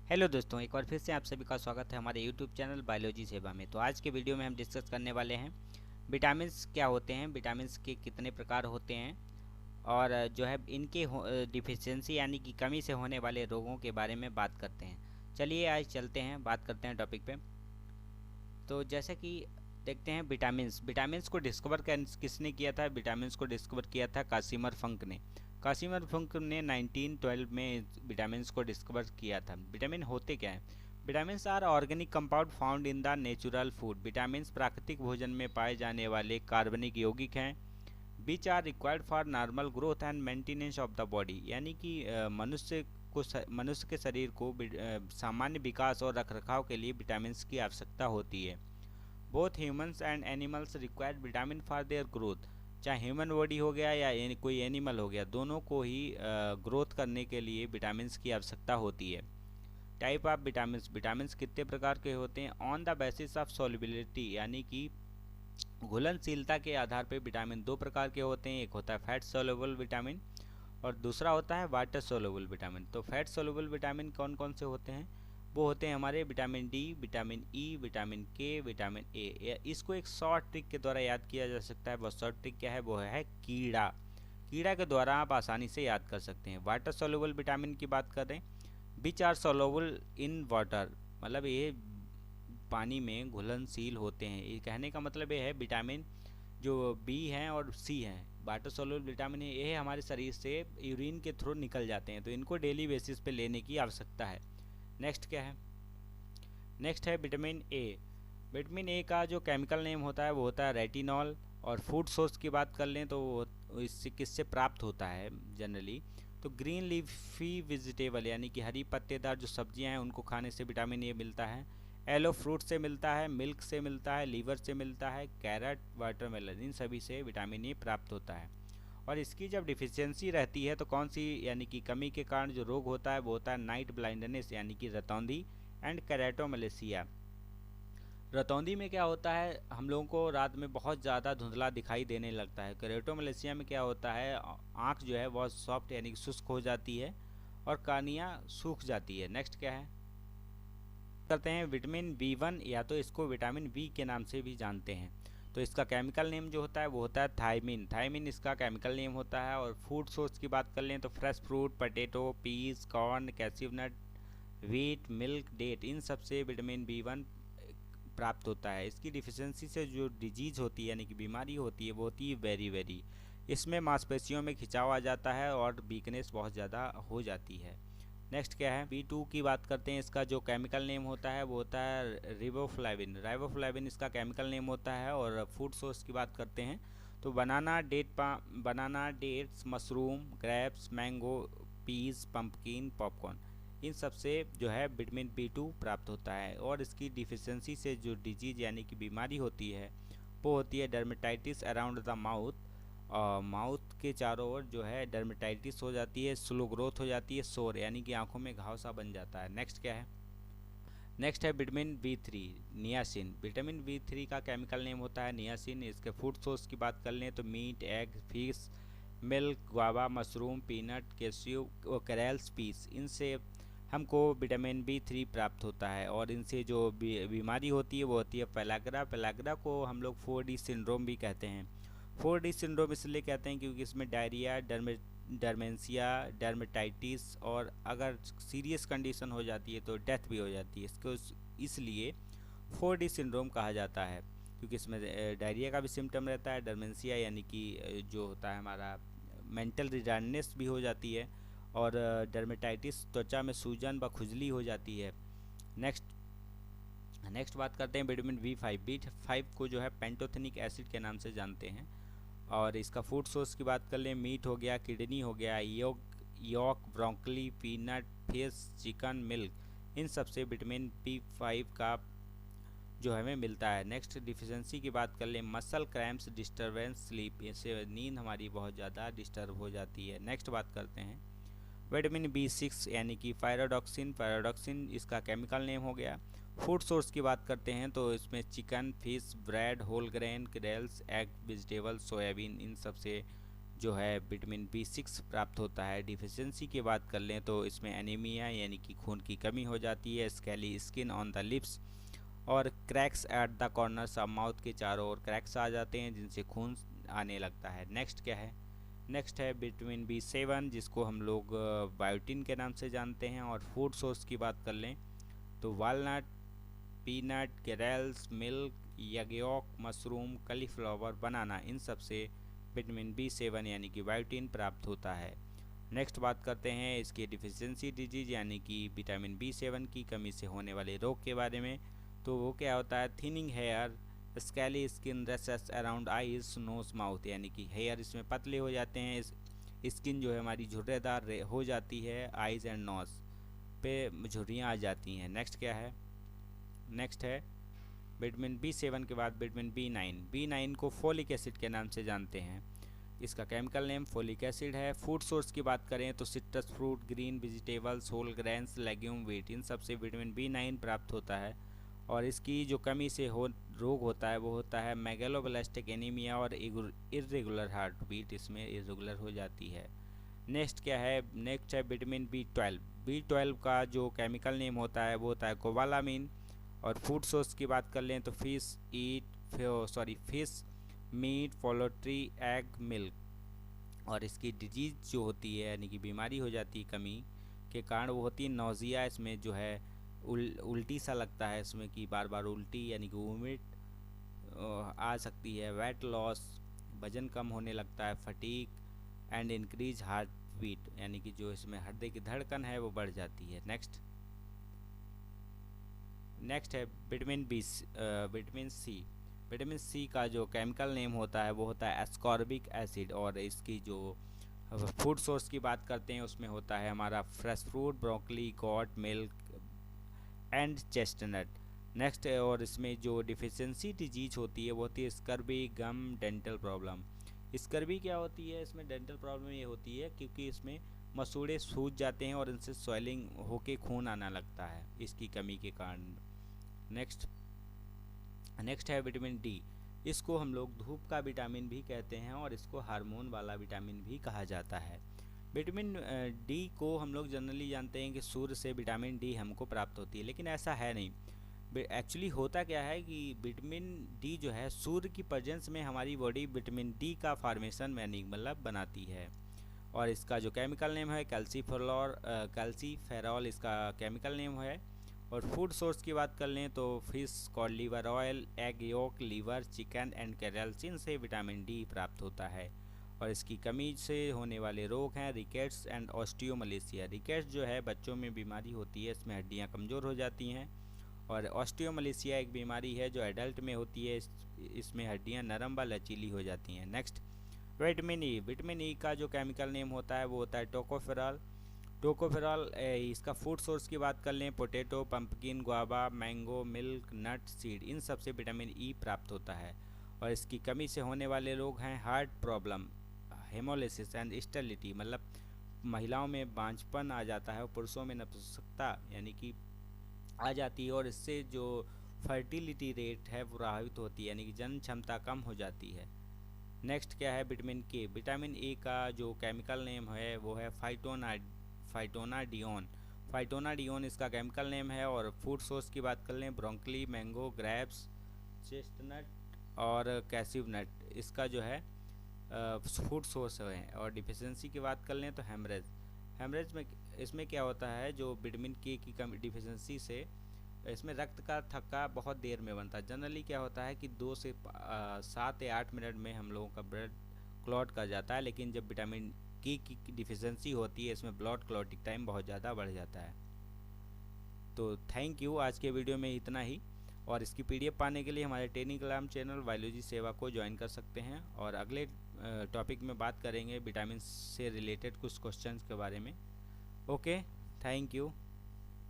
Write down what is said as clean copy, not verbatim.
Hello दोस्तों, एक बार फिर से आप सभी का स्वागत है हमारे यूट्यूब चैनल बायोलॉजी सेवा में। तो आज के वीडियो में हम डिस्कस करने वाले हैं विटामिन्स क्या होते हैं, विटामिन्स के कितने प्रकार होते हैं और जो है इनके डिफिशियंसी यानी कि कमी से होने वाले रोगों के बारे में बात करते हैं। चलिए आज चलते हैं, बात करते हैं टॉपिक पे। तो जैसे कि देखते हैं विटामिन्स को डिस्कवर किसने किया था। विटामिन्स को डिस्कवर किया था कासिमर फंक ने। कासिमर फंक ने 1912 में विटामिन्स को डिस्कवर किया था। विटामिन होते क्या हैं? Vitamins are organic compound found in the natural food. Vitamins प्राकृतिक भोजन में पाए जाने वाले कार्बनिक यौगिक हैं which are required for normal growth and maintenance of the body. यानी कि मनुष्य के शरीर को सामान्य विकास और रखरखाव के लिए विटामिन्स की आवश्यकता होती है। Both humans and animals require vitamin for their growth. चाहे ह्यूमन बॉडी हो गया या कोई एनिमल हो गया, दोनों को ही ग्रोथ करने के लिए विटामिन्स की आवश्यकता होती है। टाइप ऑफ विटामिन्स कितने प्रकार के होते हैं? On the basis of solubility, यानी कि घुलनशीलता के आधार पर विटामिन दो प्रकार के होते हैं। एक होता है फैट सोल्यूबल विटामिन और दूसरा होता है वाटर सोल्यूबल विटामिन। तो फैट सोल्यूबल विटामिन कौन कौन से होते हैं? वो होते हैं हमारे vitamin D, vitamin E, vitamin के, विटामिन ए। इसको एक शॉर्ट ट्रिक के द्वारा याद किया जा सकता है। वो शॉर्ट ट्रिक क्या है? वो है कीड़ा। कीड़ा के द्वारा आप आसानी से याद कर सकते हैं। वाटर सोल्यूबल विटामिन की बात करें, which are soluble in water, मतलब ये पानी में घुलनशील होते हैं। ये कहने का मतलब ये है विटामिन जो बी हैं और सी हैं, वाटर सोल्यूबल विटामिन है, ये हमारे शरीर से यूरिन के थ्रू निकल जाते हैं, तो इनको डेली बेसिस पे लेने की आवश्यकता है। नेक्स्ट क्या है? नेक्स्ट है विटामिन ए। विटामिन ए का जो केमिकल नेम होता है वो होता है रेटिनॉल। और फूड सोर्स की बात कर लें तो इससे किससे प्राप्त होता है जनरली? तो ग्रीन लीफी वेजिटेबल, यानी कि हरी पत्तेदार जो सब्जियां हैं उनको खाने से विटामिन ए मिलता है। येलो फ्रूट से मिलता है, मिल्क से मिलता है, लीवर से मिलता है, कैरेट, वाटरमेलन, इन सभी से विटामिन ए प्राप्त होता है। और इसकी जब डिफिशियंसी रहती है तो कौन सी, यानी कि कमी के कारण जो रोग होता है वो होता है नाइट ब्लाइंडनेस, यानी कि रतौंधी एंड कैरेटोमलेशिया। रतौंधी में क्या होता है? हम लोगों को रात में बहुत ज़्यादा धुंधला दिखाई देने लगता है। कैरेटोमलेशिया में क्या होता है? आँख जो है बहुत सॉफ्ट यानी कि शुष्क हो जाती है और कानियाँ सूख जाती है। नेक्स्ट क्या है? करते हैं विटामिन बी1, या तो इसको विटामिन बी के नाम से भी जानते हैं। तो इसका केमिकल नेम जो होता है वो होता है थायमिन। थायमिन इसका केमिकल नेम होता है। और फूड सोर्स की बात कर लें तो fresh fruit, potato, peas, corn, cashew nut, wheat, milk, date, इन सब से विटामिन बी1 प्राप्त होता है। इसकी डिफिशियंसी से जो डिजीज होती है यानी कि बीमारी होती है वो होती है वेरी। इसमें मांसपेशियों में खिंचाव आ जाता है और वीकनेस बहुत ज़्यादा हो जाती है। नेक्स्ट क्या है? बी2 की बात करते हैं। इसका जो केमिकल नेम होता है वो होता है रिबोफ्लाविन। राइबोफ्लाविन इसका केमिकल नेम होता है। और फूड सोर्स की बात करते हैं तो banana, dates, mushroom, grapes, mango, peas, pumpkin, popcorn, इन सब से जो है विटामिन बी2 प्राप्त होता है। और इसकी डिफिशियंसी से जो डिजीज यानी कि बीमारी होती है वो होती है dermatitis around the mouth. Mouth के चारों ओर जो है डर्मेटाइटिस हो जाती है, स्लो ग्रोथ हो जाती है, सोर यानी कि आंखों में घाव सा बन जाता है। नेक्स्ट क्या है? नेक्स्ट है vitamin B3, niacin. Vitamin B3 का केमिकल नेम होता है नियासिन। इसके फूड सोर्स की बात कर लें तो meat, egg, fish, milk, guava, mushroom, peanut, cashew, carrots, peas, इनसे हमको विटामिन बी3 प्राप्त होता है। और इनसे जो बीमारी होती है वो होती है पेलाग्रा। पेलाग्रा को हम लोग 4D सिंड्रोम भी कहते हैं। 4D सिंड्रोम इसलिए कहते हैं क्योंकि इसमें डायरिया, डरमेंशिया, डर्मेटाइटिस और अगर सीरियस कंडीशन हो जाती है तो डेथ भी हो जाती है। इसको इसलिए 4D सिंड्रोम कहा जाता है, क्योंकि इसमें डायरिया का भी सिम्टम रहता है, डरमेंशिया यानी कि जो होता है हमारा मेंटल रिटार्डनेस भी हो जाती है, और डर्मेटाइटिस त्वचा में सूजन व खुजली हो जाती है। नेक्स्ट बात करते हैं विटामिन बी5 को जो है पेंटोथेनिक एसिड के नाम से जानते हैं। और इसका फूड सोर्स की बात कर लें, मीट हो गया, किडनी हो गया, yolk, broccoli, peanut, fish, chicken, milk, इन सब से विटामिन बी5 का जो हमें मिलता है। नेक्स्ट डिफिशियंसी की बात कर लें, मसल क्रैम्प्स, डिस्टर्बेंस स्लीप, इससे नींद हमारी बहुत ज़्यादा डिस्टर्ब हो जाती है। नेक्स्ट बात करते हैं विटामिन बी6 यानी कि पैराडॉक्सिन इसका केमिकल नेम हो गया। फूड सोर्स की बात करते हैं तो इसमें chicken, fish, bread, whole grain, grains, egg, vegetable, soybean, इन सब से जो है विटामिन B6 प्राप्त होता है। डिफिशियंसी की बात कर लें तो इसमें एनीमिया यानी कि खून की कमी हो जाती है, scaly skin on the lips और cracks at the corners of mouth के चारों ओर क्रैक्स आ जाते हैं जिनसे खून आने लगता है। नेक्स्ट क्या है? नेक्स्ट है विटामिन B7 जिसको हम लोग बायोटिन के नाम से जानते हैं। और फूड सोर्स की बात कर लें तो walnut, peanut, cereals, milk, egg yolk, mushroom, cauliflower, banana, इन सब से विटामिन B7 यानी कि बायोटिन प्राप्त होता है। नेक्स्ट बात करते हैं इसकी डिफिशियंसी डिजीज यानी कि विटामिन B7 की कमी से होने वाले रोग के बारे में। तो वो क्या होता है? Thinning hair, scaly skin, rashes around eyes, nose, mouth, यानी कि हेयर इसमें पतले हो जाते हैं, स्किन जो है हमारी झुर्रेदार हो जाती है, आइज़ एंड नोज पे झुर्रियाँ आ जाती हैं। नेक्स्ट क्या है? नेक्स्ट है विटामिन B7 के बाद विटामिन B9 को फोलिक एसिड के नाम से जानते हैं। इसका केमिकल नेम फोलिक एसिड है। फूड सोर्स की बात करें तो citrus fruit, green vegetables, whole grains, legume, wheat, इन सबसे विटामिन B9 प्राप्त होता है। और इसकी जो कमी से रोग होता है वो होता है मेगलोब्लास्टिक एनीमिया और इर्रेगुलर हार्ट बीट इसमें इर्रेगुलर हो जाती है। नेक्स्ट क्या है? नेक्स्ट है विटामिन B12 का जो केमिकल नेम होता है वो होता है कोबालामिन। और फूड सोर्स की बात कर लें तो fish meet, poultry, egg, milk. और इसकी डिजीज जो होती है यानी कि बीमारी हो जाती है कमी के कारण वो होती है नौजिया, इसमें जो है उल्टी सा लगता है, इसमें कि बार बार उल्टी यानी कि वोमिट आ सकती है। वेट लॉस, वजन कम होने लगता है। Fatigue and increase heart beat यानी कि जो इसमें हृदय की धड़कन है वो बढ़ जाती है। नेक्स्ट है विटामिन सी का जो केमिकल नेम होता है वो होता है एस्कॉर्बिक एसिड। और इसकी जो फूड सोर्स की बात करते हैं उसमें होता है हमारा fresh fruit, broccoli, got, milk and chestnut. Next है और इसमें जो डिफिशियंसी डिजीज होती है वो होती है स्कर्वी, गम, डेंटल प्रॉब्लम। स्कर्वी क्या होती है? इसमें डेंटल प्रॉब्लम ये होती है क्योंकि इसमें मसूड़े सूज जाते हैं और इनसे स्वेलिंग होके खून आना लगता है इसकी कमी के कारण। नेक्स्ट है विटामिन डी। इसको हम लोग धूप का विटामिन भी कहते हैं और इसको हार्मोन वाला विटामिन भी कहा जाता है। विटामिन डी को हम लोग जनरली जानते हैं कि सूर्य से विटामिन डी हमको प्राप्त होती है, लेकिन ऐसा है नहीं। एक्चुअली होता क्या है कि विटामिन डी जो है सूर्य की प्रेजेंस में हमारी बॉडी विटामिन डी का फॉर्मेशन मतलब बनाती है। और इसका जो केमिकल नेम है कैल्सीफेरॉल इसका केमिकल नेम है। और फूड सोर्स की बात कर लें तो fish, cod liver oil, egg yolk, liver, chicken and कैरल्सिन से विटामिन डी प्राप्त होता है। और इसकी कमी से होने वाले रोग हैं रिकेट्स एंड ऑस्टियोमलेशिया। रिकेट्स जो है बच्चों में बीमारी होती है, इसमें हड्डियां कमज़ोर हो जाती हैं। और ऑस्टियोमलेशिया एक बीमारी है जो एडल्ट में होती है, इसमें हड्डियां नरम व लचीली हो जाती हैं। नेक्स्ट विटामिन ई का जो केमिकल नेम होता है वो होता है टोकोफेरॉल। इसका फूड सोर्स की बात कर लें potato, pumpkin, guava, mango, milk, nut, seed, इन सब से विटामिन ई प्राप्त होता है। और इसकी कमी से होने वाले रोग हैं heart problem, haemolysis and sterility, मतलब महिलाओं में बांझपन आ जाता है और पुरुषों में नपुंसकता यानी कि आ जाती है। और इससे जो फर्टिलिटी रेट है वो प्रभावित होती है यानी कि जन क्षमता कम हो जाती है। नेक्स्ट क्या है? विटामिन के। विटामिन ए का जो केमिकल नेम है वो है फाइटोनाडियोन इसका केमिकल नेम है। और फूड सोर्स की बात कर लें ब्रोंकली, मैंगो, ग्रेप्स, चेस्टनट और कैसिव नट इसका जो है फूड सोर्स है। और डिफिशियंसी की बात कर लें तो हेमरेज में इसमें क्या होता है जो विटामिन के की कमी डिफिशियंसी से इसमें रक्त का थक्का बहुत देर में बनता है। जनरली क्या होता है कि 2 से 7 या 8 मिनट में हम लोगों का ब्लड क्लॉट कर जाता है, लेकिन जब विटामिन के की डिफिशियंसी होती है इसमें ब्लड क्लॉटिंग टाइम बहुत ज़्यादा बढ़ जाता है। तो थैंक यू, आज के वीडियो में इतना ही। और इसकी PDF पाने के लिए हमारे टेलीग्राम चैनल बायोलॉजी सेवा को ज्वाइन कर सकते हैं। और अगले टॉपिक में बात करेंगे विटामिन से रिलेटेड कुछ क्वेश्चंस के बारे में। Okay, thank you.